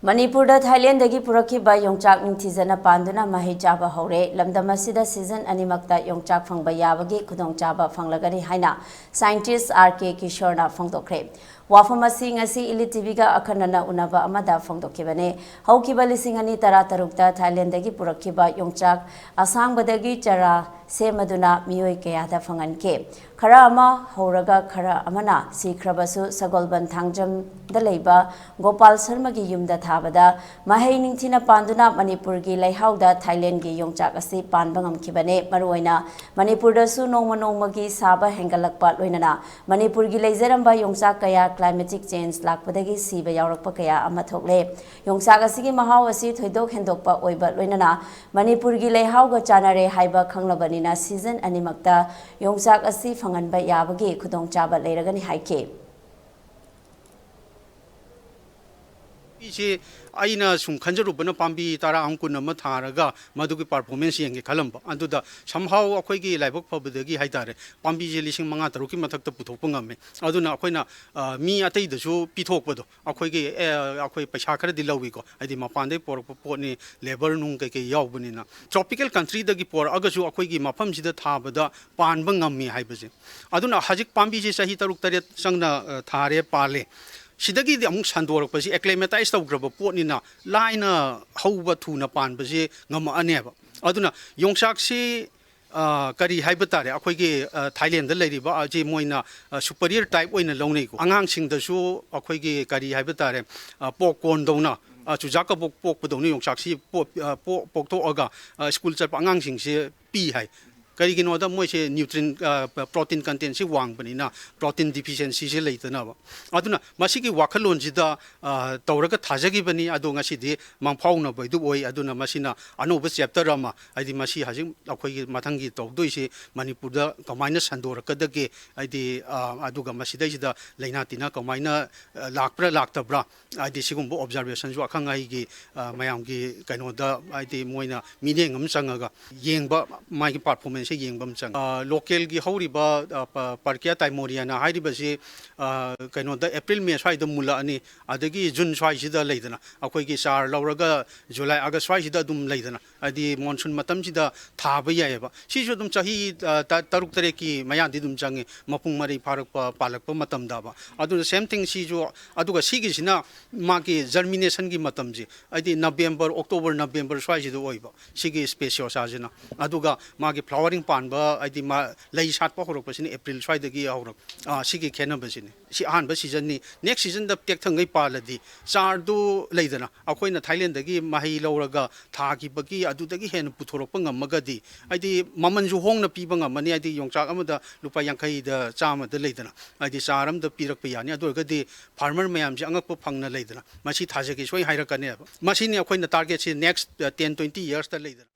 Manipurda Thailand puraki ba yongchak ningthizana panduna mahi chaba hore lamdam asida season animakta yongchak phangba yabagi khudong chaba phanglagani haina scientist RK Kishorna phangdokre wafam asi ngasi ili TV ga akhanana unaba amada phangdokibane haukiba lisingani tara Thailand puraki ba yongchak asangbadagi chara semaduna miyoi kayada phanganke khara ama horaga khara amana sikhrabasu sagolban thangjam daleiba Gopal Sharma gi yumda thabada mahai ningthina panduna Manipur gi laihauda Thailand gi yongchak asi panbangam kibane maruina Manipur da su nongma gi saba hengalakpa loinana Manipur gi leijaramba yongchak kaya climatic change lakpadagi siba yaurakpa kaya ama thokle yongchak asi gi mahau asi thoidok hendokpa oiba loinana Manipur gi laihauga chanare haiba khanglabani season animakta yongchak asi phanganba yabagi khudong chaba leiragani haike 이제 아이나 숨칸저로버나 밤비 따라 안고나 뭐 타라가 마두기 퍼포먼스 연기 칼럼바 안두다 somehow 아코이기 라이브 퍼버더기 하이다레 밤비제 리싱 망아 더럽기 마탁도 부토뽕감메 아두나 아코이나 미 아테이더수 피톡버도 아코이기 아코이 पैसा खरे दिलौविको आदि मपानदे पोरपोनी labour नुंग के यावबनिना tropical country दगी पोर अगसु आकोइगी मफम सिदा थाबदा Panba ngami हाइबजे अदुना हजिक पाम्बीजे सही तरुक तरे संगना थारे पाले सिदगी अमुक संदोरपसी acclimatise तौग्रब पोटनिना लाइना हौबा थुना पानबसे ngam अनेबा अदुना योंगसाकसी करी हाइबा तारे अखोइगी थाईलैंड दा लेरिबा जे मोइना सुपीरियर टाइप ओइना लौनैको आंगांगसिंगदसु अखोइगी करी हाइबा तारे पॉपकॉर्न दौना चुजाक पोकपदौनी योंगसाकसी पोकथोअगा स्कूल चटपा आंगांगसिंगसे पी हाइ करीगिनोदा मोइसे न्यूट्रिएंट प्रोटीन कंटेंट से वांगबनिना प्रोटीन डिफिशिएंसी से लेतनाबा अदुना मसिगी वाखलोनजिदा तौरगा थाजगिबनी अदो ngasiदी मांगफाउना बयदु ओइ अदुना मसिना अनोबा चैप्टर अमा आइदि मसि हाजिक अखोइगी मथंगी तौदोइसे मणिपुरदा कमाइना संदोरकदगे आइदि अदुगा मसिदैसिदा लैनातिना कमाइना लाक्प्रा लाक्तब्रा आइदि सिगुम्बो ऑब्जर्वेशन जो अखंगाइगी मयामगी कइनोदा आइदि मोइना मिनेंगम संगागा येंगबा माइगी परफॉर्मेंस से येंगबम चंग लोकल की हौरिबा पार्किया टाइमोरियाना हाइरिबसे कइनोदा अप्रैल मे स्वाइद मुलानी अदगी जून स्वाइसिदा लेदना अखोइगी सार लौरगा जुलाई अगस्त स्वाइसिदा दुम लेदना आदि मॉनसून मतमसिदा थाबा यायबा सिसु दुम चाही तरुक तरे की मयादी दुम चंगे मपुंग मरी फारकपा पालकपा मतमदाबा अदु सेम थिंग सिजु अदुगा सिगिसिना मागी जर्मिनेशन की मतमजे आदि नवंबर अक्टोबर नवंबर स्वाइसिदा ओइबा सिगी स्पेसियो साजना अदुगा मागी फ्लावरिंग पानबा आदि मा लई सातपा होरकपसिने अप्रैल स्वाइदगी हौरक सिगी खेनबसिने सि आहानबा सीजन नि नेक्स्ट सीजन द टेक्थंगै पालदी चारदु लेदना अखोइना थाईलैंड दगी माही लौरगा थागिबगी अदुदगी हेन पुथोरकपा ngमगदी आदि ममनजु होंगना पीबा ngमनी आदि योंगचाक अमदा लुपा 50 द चामा द लेदना आदि चारम द पीरकपा यानी अदुरगदी फार्मर मयाम जे अंगकपा फंगना लेदना मसी थाजगी सोइ हाइरकने मसीने अखोइना टारगेट से नेक्स्ट 10-20 इयर्स द लेदना